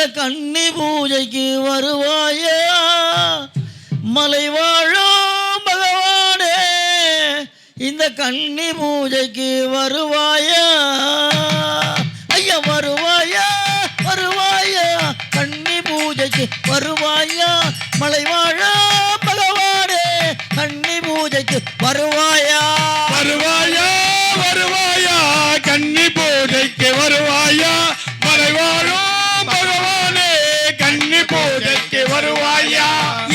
இந்த கன்னி பூஜைக்கு வருவாயா மலை வாழும் பகவானே, இந்த கன்னி பூஜைக்கு வருவாயா ஐயா வருவாயா வருவாயா, கன்னி பூஜைக்கு வருவாயா மலை வாழும் பகவானே, கன்னி பூஜைக்கு வருவாயா வருவாயா வருவாயா, கன்னி பூஜைக்கு வருவாயா மலை வாழும் பகவானே, கன்னி பூஜைக்கு வருவாயா.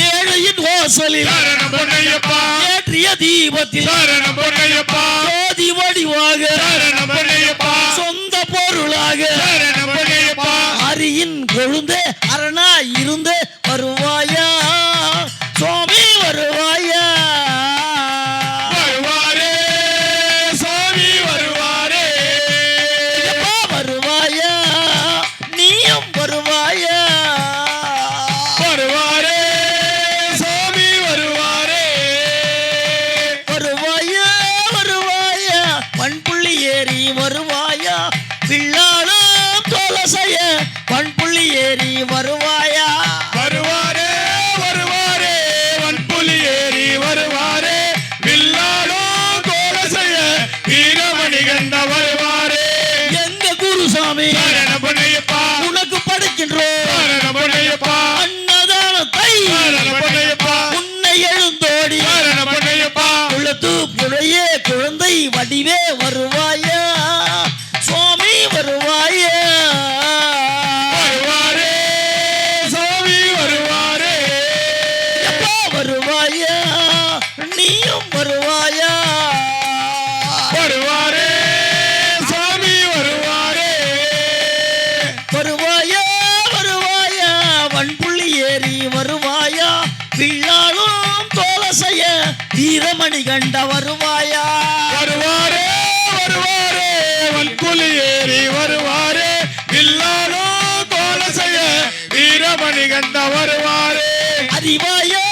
ஏழையின் வாசலில் சரணம் பொன்னையப்பா, ஏற்றிய தீபத்தில் சரணம் பொன்னையப்பா, ஜோதி வடிவாக சரணம் பொன்னையப்பா, சொந்த பொருளாக சரணம் பொன்னையப்பா, அரியின் கொழுந்து அரணா இருந்து வருவாயா சுவாமி வருவாயா. வருவாரே சாமி வருவாரே, வருவாயா நீயும் வருவாயா. வருவாரே சாமி வருவாரே, வருவாயா வருவாயா, பண்புள்ளி ஏறி வருவாயா, பிள்ளாளும் தோலசைய பண்புள்ளி ஏறி வருவாயா. வருவாரே வருவாரே, வன்புலி ஏறி வருவாரே, வில்லாடோ கோலசைய வீரமணி கண்ட வருவாரே. எங்க குருசாமி சரணம் பொன்னையப்பா, உனக்கு படைக்கின்றோம் சரணம் பொன்னையப்பா, அன்னதானத்தை சரணம் பொன்னையப்பா, உன்னை எழுந்தோடி சரணம் பொன்னையப்பா, குளத்து புழையே குழந்தை வடிவே வருவாயா சுவாமி வருவாயா. வருவாரே சாமி வருவாரே, எப்பா வருவாயா நீயும் வருவாயா. வருவாரே சாமி வருவாரே, வருவாயா வருவாயா, வன்புள்ளி ஏறி வருவாயா, பிள்ளாளும் தோலசைய வீரமணி கண்ட வருவாயா. வருவாரே வருவாரே, வன்புலி ஏறி வருவாரே, வில்லாடோ கோலசைய வீரமணி கண்ட வருவாரே. அறிவாயா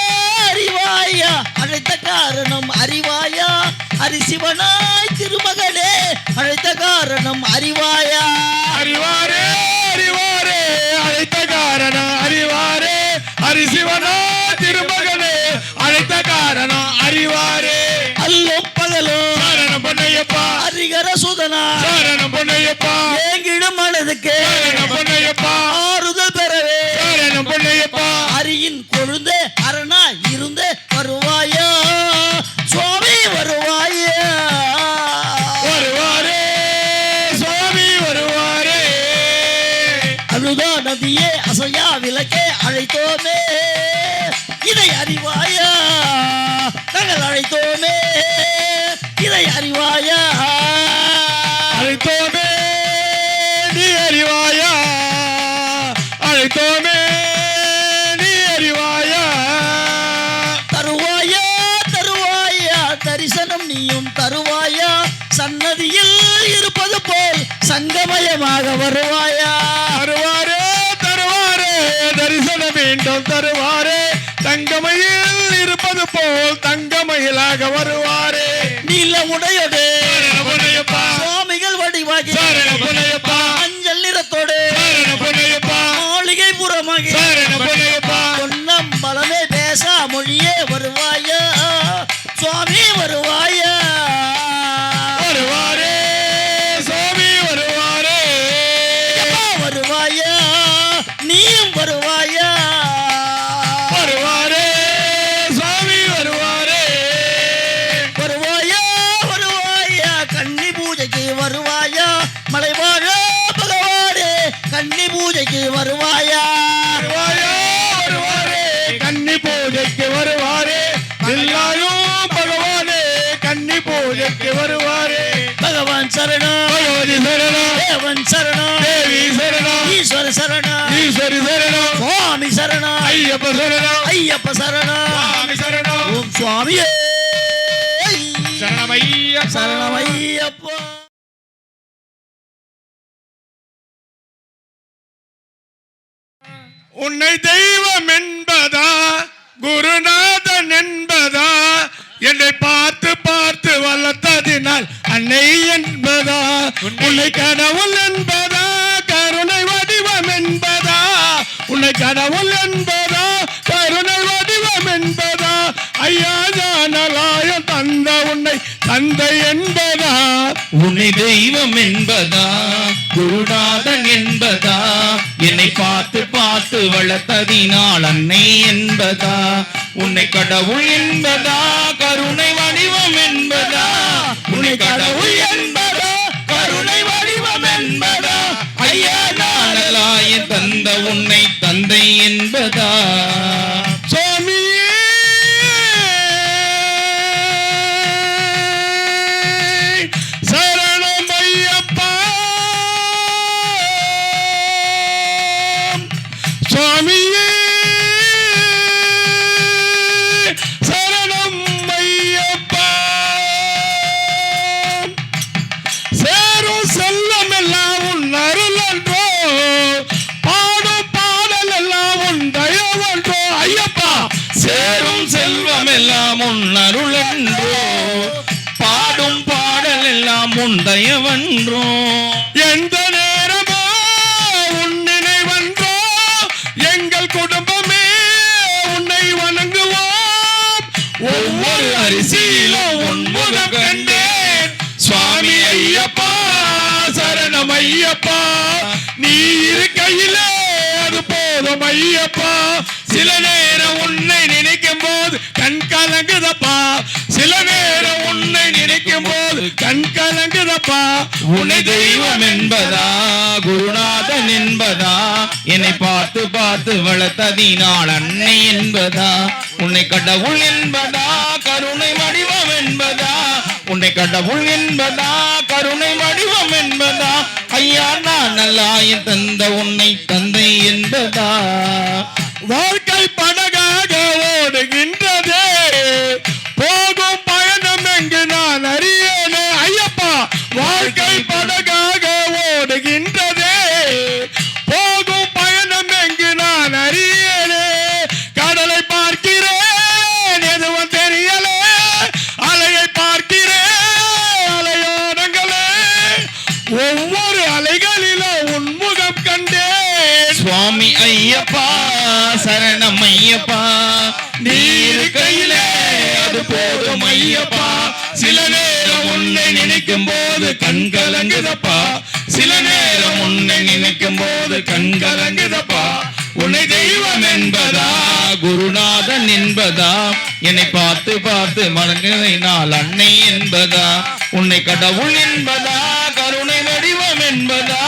அறிவாயா, அழைத்த காரணம் அறிவாயா, அரிசிவனாய் திருமகனே அழைத்த காரணம் அறிவாயா. அறிவாரே அறிவாரே, அழைத்த காரணம் அறிவாரே, ஹரிசிவனோ திருமகனே அழைத்த காரணம் அறிவாரே. அல்லும் பகலும் சரணம் பொன்னையப்பா, ஹரிகர சுதனா சரணம் பொன்னையப்பா, ஏங்கிடும் மனதுக்கு சரணம் பொன்னையப்பா, ஆறுதல் பெறவே சரணம் பொன்னையப்பா, அரியின் கொழுந்து அரணா இருந்து வருவாயா சுவாமி வருவாயா. வருவாரே சுவாமி வருவாரே, அழுதா நதியே அசையா விளக்கே அழைத்தோமே, இதை அறிவாயா நாங்கள் அழைத்தோமே, இதை அறிவாயா. அழைத்தோமே நீ அறிவாயா, அழைத்தோமே நீ அறிவாயா. தருவாயா தருவாயா, தரிசனம் நீயும் தருவாயா, சன்னதியில் இருப்பது போல் சங்கமயமாக வருவாயா. தருவாரே தருவாரே, தரிசனம் மீண்டும் தருவாரே, தங்கமயில் இருப்பது போல் தங்கமயிலாக வருவாரே. நீல உடையோடு சரணம் பொன்னையப்பா, சுவாமிகள் வடிவாகி சரணம் பொன்னையப்பா, மஞ்சள் நிறத்தோடு சரணம் பொன்னையப்பா, மாளிகை புறமாகி சரணம் பொன்னையப்பா, பொன்னம் பலமே பேசா மொழியே வருவாயா சுவாமி வருவாயா. வருவாரே சுவாமி வருவாரே, எப்பா வருவாயா நீயும் வருவாயா. வருவாரே சுவாமி வருவாரே, வருவாயா வருவாயா, கன்னி பூஜைக்கு வருவாயா மலை வாழ பகவானே, கன்னி பூஜைக்கு வருவாயா. வருவாயா வருவாரே, கன்னி பூஜைக்கு வருவாரே, எல்லாரும் பகவானே கன்னி பூஜைக்கு வருவாரே. பகவான் சரணம் பகவதி சரணம், தேவன் சரணம் தேவி சரணம், ஈஸ்வர சரணம் ஈஸ்வரி சரணம், சுவாமி சரணம் ஐயப்ப சரணம், ஐயப்ப சரணம் சுவாமி சரணம், ஓம் சுவாமியே சரணமையா சரணம் ஐயப்பா. உன்னை தெய்வம் என்பதா குருநாதன் என்பதா, என்னை பார்த்து பார்த்து வளர்த்ததினால் அன்னை என்பதா, உன்னை கடவுள் என்பதா கருணை வடிவம் என்பதா, கடவுள் என்பதா கருணை வடிவம் என்பதா ஐயா ஞானலாயம் தந்த உன்னை தந்தை என்பதா உன்னை தெய்வம் என்பதா குருநாதன் என்பதா என்னை பார்த்து பார்த்து வளர்த்ததினால் அன்னை என்பதா உன்னை கடவுள் என்பதா கருணை வடிவம் என்பதா உன்னை கடவுள் என்பதா கருணை வடிவம் என்பதா ஐயா நாளலாயன் தந்த உன்னை தந்தை என்பதா சுவாமியே சரணம் ஐயப்பா சுவாமியே சரணம் ஐயப்பா சேரும் செல்லம் எல்லாம் உன் அருளன்றோ பாடும் பாடல் எல்லாம் உன் தயவன்றோ ஐயப்பா சேரும் செல்வம் எல்லாம் உன் அருளன்றோ பாடும் பாடல் எல்லாம் உன் தயவன்றோ எந்த நேரமோ உன் நினைவன்றோ எங்கள் குடும்பமே உன்னை வணங்குவோம் ஒவ்வொரு அரிசியிலும் உன் முகம் கண்டேன் சுவாமி ஐயப்பா சரணம் ஐயப்பா நீ இருக்கையிலே அது போதும் ஐயப்பா சில நேரம் உன்னை நினைக்கும் போது கண் கலங்குதப்பா சில நேரம் உன்னை நினைக்கும் போது கண் கலங்குதப்பா உன்னை தெய்வம் என்பதா குருநாதன் என்பதா என்னை பார்த்து பார்த்து வளர்த்ததினால் அன்னை என்பதா உன்னை கடவுள் என்பதா கருணை வடிவம் என்பதா உன்னை கடவுள் என்பதா கருணை வடிவம் என்பதா ஐயா நான் நல்லாயன் தந்த உன்னை தந்தை என்பதா வாழ்க்கை படகாக ஓடுகின்றதே போகும் பயணம் எங்கு நான் அறியேனே ஐயப்பா வாழ்க்கை படகாக ஓடுகின்றதே போகும் பயணம் எங்கு நான் அறியேனே கடலை பார்க்கிறேன் எதுவும் தெரியலே அலையை பார்க்கிறேன் அலையோரங்களே ஒவ்வொரு அலைகளிலும் உன்முகம் கண்டேன் சுவாமி ஐயப்பா சரணம் ஐயப்பா நீ இருக்கையிலே அது போதும் ஐயப்பா சில நேரம் உன்னை நினைக்கும் போது கண் கலங்குதப்பா சில நேரம் உன்னை நினைக்கும் போது கண் கலங்குதப்பா உன்னை தெய்வம் என்பதா குருநாதன் என்பதா என்னை பார்த்து பார்த்து வணங்கினால் அன்னை என்பதா உன்னை கடவுள் என்பதா கருணை வடிவம் என்பதா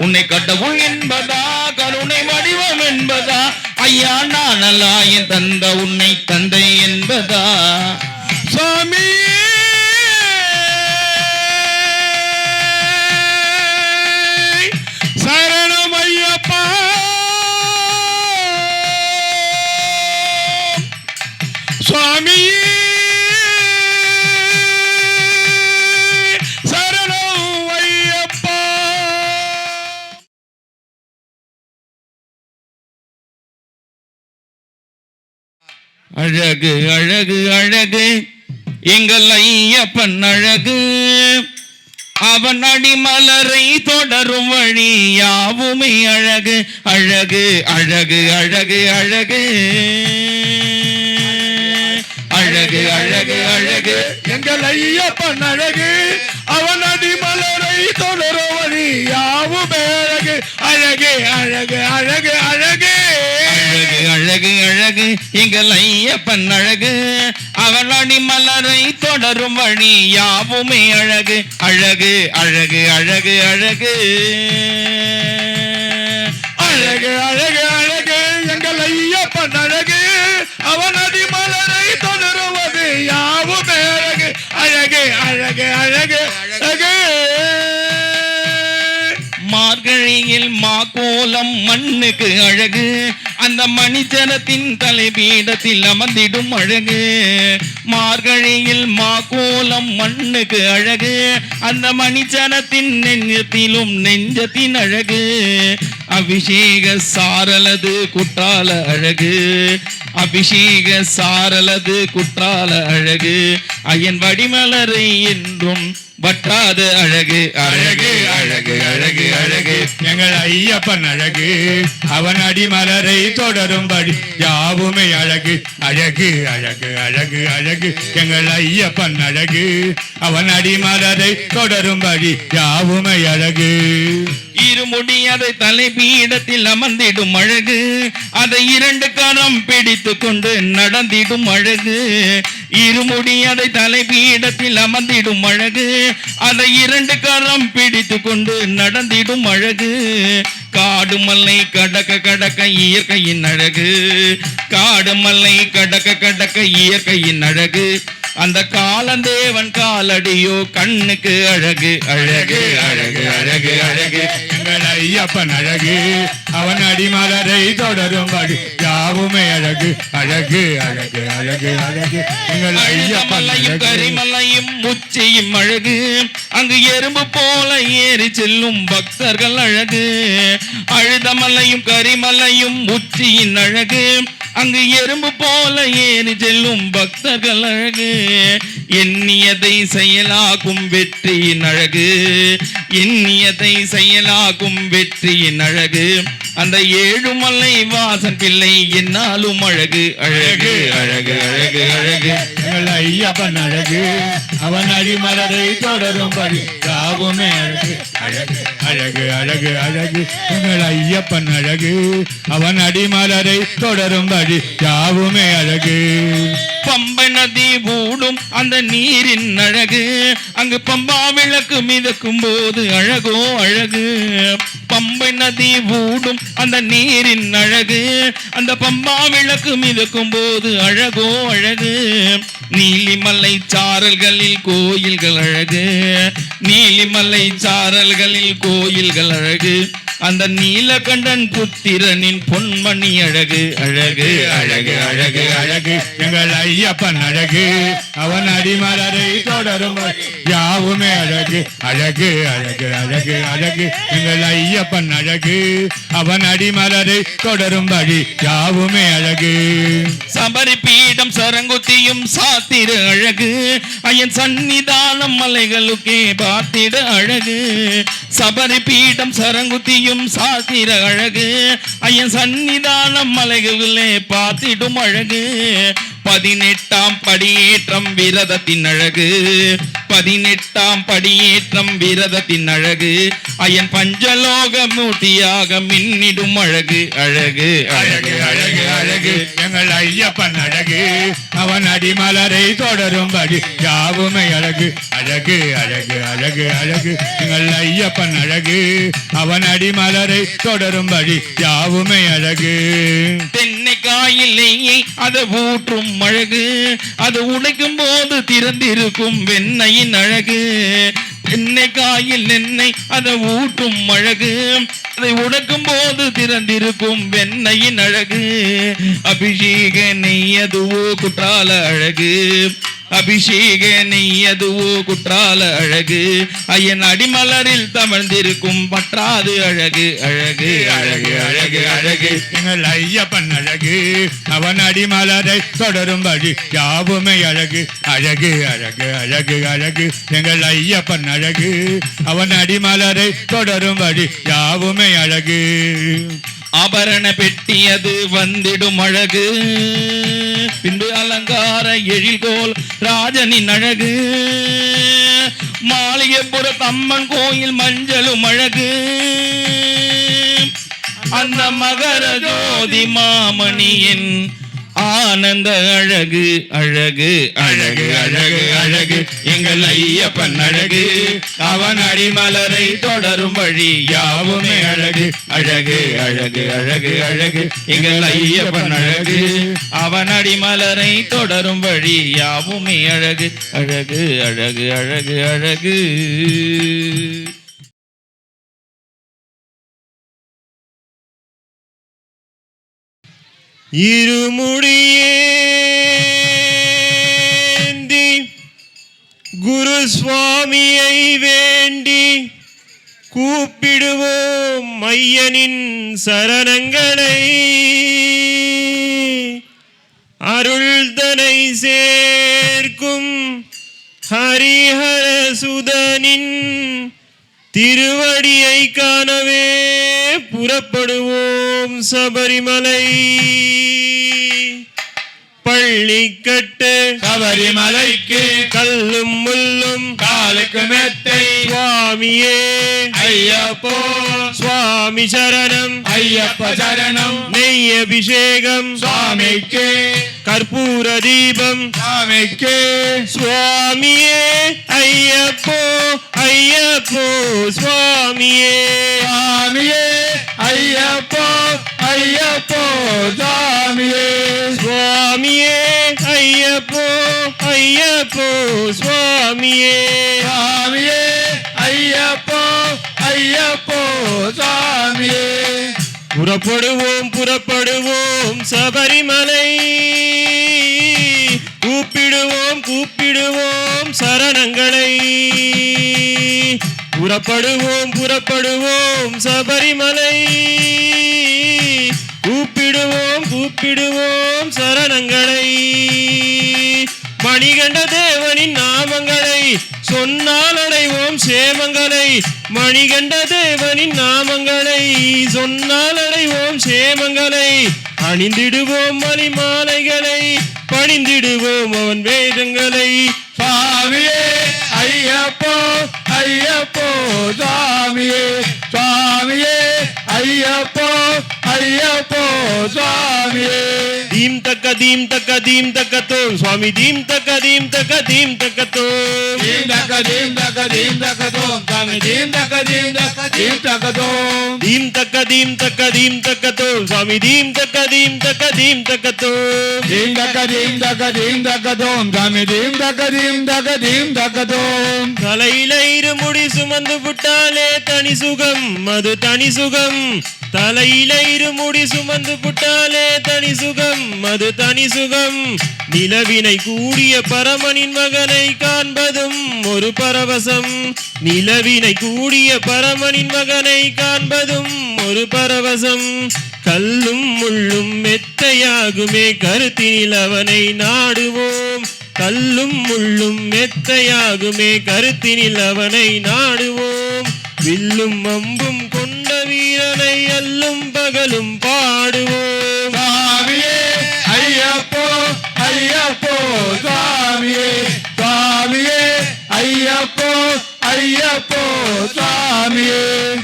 உன்னை கடவுள் என்பதா கருணை வடிவம் என்பதா ஐயா நான் நல்லாயன் தந்த உன்னை தந்தை என்பதா சுவாமி சரணம் ஐயப்பா சுவாமி சரணம் ஐயப்பா அழகு அழகு அழகு எங்கள் ஐயப்பன் அழகு அவன் அடிமலரை தொடரும் வழி யாவுமே அழகு அழகு அழகு அழகு அழகு அழகு அழகு அழகு எங்கள் ஐயப்பன் அழகு அவன் அடிமலரை தொடரும் வழி யாவுமே அழகு அழகு அழகு அழகு அழகு அழகு அழகு அழகு எங்கள் ஐயப்பன் அழகு அவன் அடிமலரை தொடரும் வழி யாவுமே அழகு அழகு அழகு அழகு அழகு அழகு அழகு அழகு எங்கள் ஐயப்பன் அழகு அவன் அடிமலரை தொடருவது யாவுமே அழகு அழகு அழகு அழகு அழகு மார்கழியில் மாக்கோலம் மண்ணுக்கு அழகு அந்த மணிச்சரத்தின் தலைபீடத்தில் அமர்ந்திடும் அழகு மார்கழியில் மாக்கோலம் மண்ணுக்கு அழகு அந்த மணிச்சரத்தின் நெஞ்சத்திலும் நெஞ்சத்தின் அழகு அபிஷேக சாரலது குற்றால அழகு அபிஷேக சாரலது குற்றால அழகு அயன் வடிமலரை என்றும் வற்றாத அழகு அழகு அழகு அழகு அழகு எங்கள் ஐயப்பன் அழகு அவன் அடிமலரை தொடரும்படி யாவுமே அழகு அழகு அழகு அழகு அழகு எங்கள் ஐயப்பன் அழகு அவன் அடிமலரை தொடரும்படி யாவுமே அழகு இருமுடி அதை தலைபீடத்தில் அமர்ந்திடும் அழகு அதை இரண்டு கரம் பிடித்து கொண்டு நடந்திடும் அழகு இருமுடி அதை தலைபீடத்தில் அமர்ந்திடும் அழகு அதை இரண்டு கரம் பிடித்து கொண்டு நடந்திடும் அழகு காடு மல்லை கடக்க கடக்க இயற்கையின் அழகு காடு மல்லை கடக்க கடக்க இயற்கையின் அழகு அந்த காலந்தேவன் காலடியோ கண்ணுக்கு அழகு அழகு அழகு அழகு அழகு எங்கள் ஐயப்பன் அழகு அவன் அடிமலரை தொடரும்படி யாவுமே அழகு அழகு அழகு அழகு அழகு எங்கள் ஐயப்பன் மலையும் கரிமலையும் உச்சியும் அழகு அங்கு எறும்பு போல ஏறி செல்லும் பக்தர்கள் அழகு அழுதமலையும் கரிமலையும் உச்சியின் அழகு அங்கு எறும்பு போல ஏறி செல்லும் பக்தர்கள் அழகு எண்ணியதை செயலாக்கும் வெற்றியின் அழகு எண்ணியதை செயலாக்கும் வெற்றியின் அழகு அந்த ஏழுமலை வாசன் பிள்ளை என்னாலும் அழகு அழகு அழகு அழகு அழகு எங்கள் ஐயப்பன் அழகு அவன் அடிமலரை தொடரும்படி யாவுமே அழகு அழகு அழகு அழகு அழகு எங்கள் ஐயப்பன் அழகு அவன் அடிமலரை தொடரும்படி யாவுமே அழகு பம்பை நதி ஊடும் அந்த நீரின் அழகு அங்கு பம்பா விளக்கு மிதக்கும் போது அழகோ அழகு பம்பை நதி ஊடும் அந்த நீரின் அழகு அந்த பம்பா விளக்கு மிதக்கும் போது அழகோ அழகு நீலிமலை சாரல்களில் கோயில்கள் அழகு நீலிமலை சாரல்களில் கோயில்கள் அழகு அந்த நீலகண்டன் புத்திரனின் பொன்மணி அழகு அழகு அழகு அழகு அழகு எங்கள் ஐயப்பன் அழகு அவன் அடிமலரை தொடரும் யாவுமே அழகு அழகு அழகு அழகு அழகு எங்கள் ஐயப்பன் அழகு அவன் அடிமலரை தொடரும்படி யாவுமே அழகு சபரி பீடம் சரங்குத்தியும் சாத்திர அழகு ஐயன் சன்னிதானம் மலைகளுக்கே பார்த்திட அழகு சபரி பீடம் சரங்குத்தியும் சாத்திர அழகு ஐயன் சன்னிதானம் மலைகளே பார்த்திடும் அழகு 18ஆம் படியேற்றம் விரதத்தின் அழகு 18ஆம் படியேற்றம் விரதத்தின் அழகு ஐயன் பஞ்சலோக மூர்த்தியாக மின்னிடும் அழகு அழகு அழகு அழகு அழகு எங்கள் ஐயப்பன் அழகு அவன் அடிமலரை தொடரும்படி யாவுமே அழகு அழகு அழகு அழகு அழகு எங்கள் ஐயப்பன் அழகு அவன் அடிமலரை தொடரும்படி யாவுமே அழகு தென்னைக்காயிலேயே அதை ஊற்றும் அழகு அது உடைக்கும் போது திறந்திருக்கும் வெண்ணையின் அழகு தென்னைக்காயில் நெண்ணை அதை ஊற்றும் அழகு அதை உடைக்கும் போது திறந்திருக்கும் வெண்ணையின் அழகு அபிஷேக நெய்யதுவோ குற்றால அழகு அபிஷேக நெய்யதுவோ குற்றால அழகு ஐயன் அடிமலரில் தவழ்ந்திருக்கும் பற்றாது அழகு அழகு அழகு அழகு அழகு எங்கள் ஐயப்பன் அழகு அவன் அடிமலரை தொடரும்படி யாவுமே அழகு அழகு அழகு அழகு அழகு எங்கள் ஐயப்பன் அழகு அவன் அடிமலரை தொடரும்படி யாவுமே அழகு ஆபரண பெட்டியது வந்திடும் அழகு பின்பு அலங்கார எழில்கோல் ராஜனின் அழகு மாளிகைப்புற தம்மன் கோயில் மஞ்சளும் அழகு அந்த மகர ஜோதி மாமணியின் ஆனந்த அழகு அழகு அழகு அழகு அழகு எங்கள் ஐயப்பன் அழகு அவன் அடிமலரை தொடரும் வழி யாவுமே அழகு அழகு அழகு அழகு அழகு எங்கள் ஐயப்பன் அழகு அவன் அடிமலரை தொடரும் வழி யாவுமே அழகு அழகு அழகு அழகு அழகு இருமுடியேந்தி குரு சுவாமியை வேண்டி கூப்பிடுவோம் ஐயனின் சரணங்களை அருள்தனை சேர்க்கும் ஹரிஹர சுதனே திருவடியை காணவே புறப்படுவோம் சபரிமலை. பள்ளிக்கட்டு சபரிமலைக்கு கல்லும் முள்ளும் காலுக்கு மெத்தை சுவாமியே ஐயப்போ சுவாமி சரணம் ஐயப்ப சரணம் நெய் அபிஷேகம் சுவாமிக்கு கற்பூர தீபம் சுவாமிக்கு சுவாமியே ஐயப்போ ஐயப்போ சுவாமியே சுவாமியே ஐயப்போ ஐயப்போ சுவாமியே சுவாமியே ஐயப்போ ஐயப்போ சுவாமியே சுவாமியே ஐயப்போ ஐயப்போ சுவாமியே. புறப்படுவோம் புறப்படுவோம் சபரிமலை. கூப்பிடுவோம் கூப்பிடுவோம் சரணங்களை. புறப்படுவோம் புறப்படுவோம் சபரிமலை. கூப்பிடுவோம் கூப்பிடுவோம் சரணங்களை. மணிகண்ட தேவனின் நாமங்களை சொன்னால் அடைவோம் சேமங்களை. மணிகண்ட தேவனின் நாமங்களை சொன்னால் அடைவோம் சேமங்களை. அணிந்திடுவோம் மணிமாலைகளை பணிந்திடுவோம் அவன் வேதங்களை. சுவாமியே ஐயப்போ ஐயப்போ சுவாமியே சுவாமியே ஐயப்போ ஐயப்போ சுவாமியே. தீம் தக்க தீம் தக்க தீம் தக்கத்தோம் சுவாமி தீம் தக்க தீம் தக்க தீம் தக்கத்தோம். தீம் தக்க தீம் தக்க தீம் தக்கத்தோம் சுவாமி தீம் தக்க தீம் தக்க தீம் தக்கத்தோம். தீம் தக்க தீம் தக்க தீம் தக்கத்தோம் சுவாமி தீம் தக்க தீம் தக்க தீம் தக்கத்தோம். தீம் தக்க தீம் தக்க தீம் தக்கத்தோம் சுவாமி தீம் தக்க தீம் தக்க தீம் தக்கத்தோம். தலையில இருமுடி சுமந்து விட்டாலே தனி சுகம் அது தனி சுகம். தலையில இருமுடி சுமந்து விட்டாலே தனி சுகம் அது தனி சுகம். நிலவினை கூடிய பரமனின் மகனை காண்பதும் ஒரு பரவசம். நிலவினை கூடிய பரமனின் மகனை காண்பதும் ஒரு பரவசம். கல்லும் முள்ளும் மெத்தையாகுமே கருத்தினில் அவனை நாடுவோம். கல்லும் முள்ளும் மெத்தையாகுமே கருத்தினில் அவனை நாடுவோம். வில்லும் அம்பும் கொண்ட வீரனை அல்லும் பகலும் பாடுவோம். சுவாமியே ஐயப்போ ஐயப்போ சுவாமியே சுவாமியே ஐயப்போ ஐயப்போ சுவாமியே.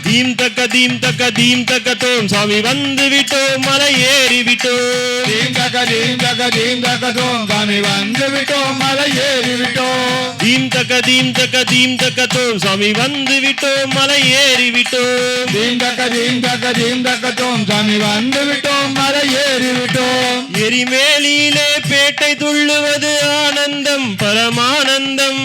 தீம் தக்க தீம் தக்க தீம் தக்கத்தோம் சுவாமி வந்து விட்டோம் மலை ஏறி விட்டோம். தீம் தக்க தீம் தக்க தீம் தக்கத்தோம் சுவாமி வந்து விட்டோம் மலை ஏறி விட்டோம். தீம் தக்க தீம் தக்க தீம் தக்கத்தோம் சுவாமி வந்து விட்டோம் மலை ஏறி விட்டோம். தீம் தக்க தீம் தக்க தீம் தக்கத்தோம் சுவாமி வந்து விட்டோம் மலை ஏறி விட்டோம். எரிமேலியிலே பேட்டை துள்ளுவது ஆனந்தம் பரமானந்தம்.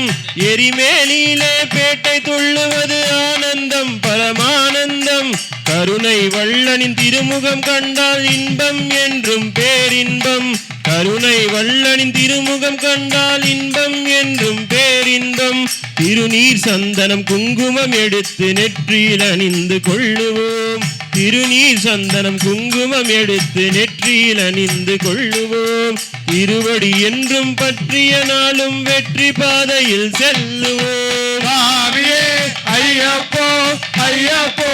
எரிமேலியிலே பேட்டை துள்ளுவது ஆனந்தம் பரமானந்தம். கருணை வள்ளனின் திருமுகம் கண்டால் இன்பம் என்றும் பேரின்பம். கருணை வள்ளனின் திருமுகம் கண்டால் இன்பம் என்றும் பேரின்பம். திருநீர் சந்தனம் குங்குமம் எடுத்து நெற்றியில் அணிந்து கொள்ளுவோம். திருநீர் சந்தனம் குங்குமம் எடுத்து நெற்றியில் அணிந்து கொள்ளுவோம். திருவடி என்றும் பற்றிய நாளும் வெற்றி பாதையில் செல்லுவோம். சுவாமியே ஐயப்போ ஐயப்போ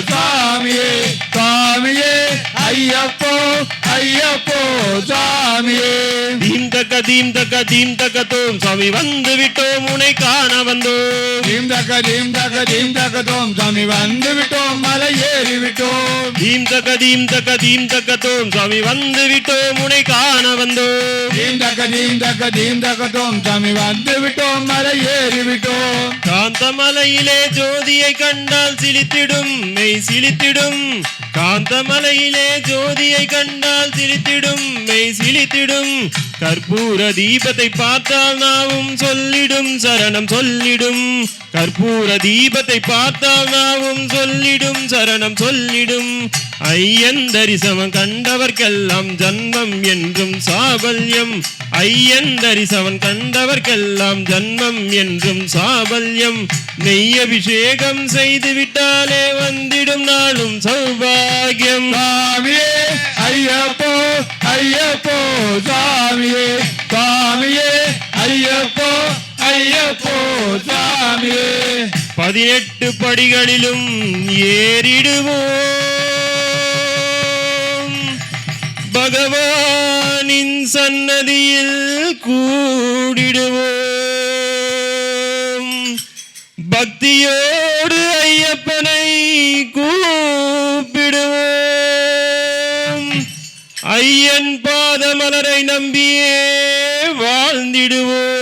சுவாமியே சுவாமியே ஐயப்போ ஐயப்போ சுவாமியே. தீம் தக்க தீம் தக்க தீம் தக்கத்தோம் சுவாமி வந்து விட்டோம் உன்னை காண வந்தோம். தீம் தக்க தீம் தக்க தீம் தக்கத்தோம் சுவாமி வந்து விட்டோம் மலை ஏறி விட்டோம். தீம் தக்க தீம் தக்க தீம் தக்கத்தோம் சுவாமி வந்து விட்டோம் உன்னை காண வந்தோம். தீம் தக்க தீம் தக்க தீம் தக்கத்தோம் சுவாமி வந்து விட்டோம் மலை ஏறி விட்டோம். காந்தமலையிலே ஜோதியை கண்டால் சிலித்திடும் மெய் சிலித்திடும். காந்தமலையிலே ஜோதியை கண்டால் சிலித்திடும் மெய் சிலித்திடும். கற்பூர தீபத்தை பார்த்தால் நாவும் சொல்லிடும் சரணம் சொல்லிடும். கற்பூர தீபத்தை பார்த்தால் நாவும் சொல்லிடும் சரணம் சொல்லிடும். ஐயன் தரிசனம் கண்டவர்க்கெல்லாம் ஜன்மம் என்றும் சாபல்யம். ஐயன் தரிசனம் கண்டவர்க்கெல்லாம் ஜன்மம் என்றும் சாபல்யம். நெய் அபிஷேகம் செய்து விட்டாலே வந்திடும் நாளும் சௌபாகியம். சுவாமியே ஐயப்போ ஐயப்போ சுவாமியே சுவாமியே ஐயப்போ ஐயப்போ சுவாமியே. 18 படிகளிலும் ஏறிடுவோம். பகவானின் சன்னதியில் கூடிடுவோம். பக்தியோடு ஐயப்பனை கூப்பிடுவோம். ஐயன் பாதமலரை நம்பியே வாழ்ந்திடுவோம்.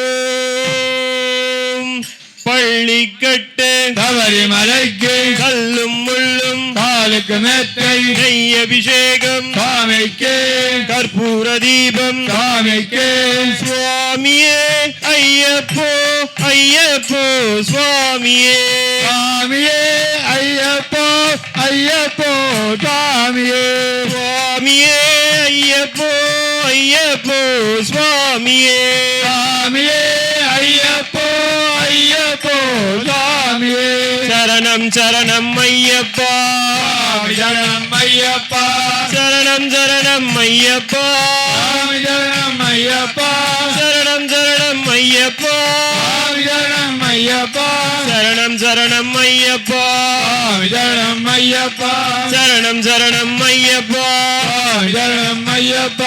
பள்ளி கட்டு சபரிமலைக்கு கல்லும் முள்ளும் காலுக்கு மெத்தை நெய் அபிஷேகம் சுவாமிக்கு கற்பூர தீபம் சுவாமிக்கு சுவாமியே ஐயப்போ ஐயப்போ சுவாமியே சுவாமியே ஐயப்போ ஐயப்போ சுவாமியே சுவாமியே ஐயப்போ ஐயப்போ சுவாமியே சுவாமியே ஐயப்போ ஐயப்போ சுவாமியே சரணம் சரணம் ஐயப்பா சுவாமி சரணம் ஐயப்பா சரணம் சரணம் ஐயப்பா சுவாமி சரணம் ஐயப்பா சரணம் சரணம் ஐயப்பா சுவாமி சரணம் ஐயப்பா சரணம் சரணம் ஐயப்பா சுவாமி சரணம் ஐயப்பா சரணம் சரணம் ஐயப்பா சுவாமி சரணம் ஐயப்பா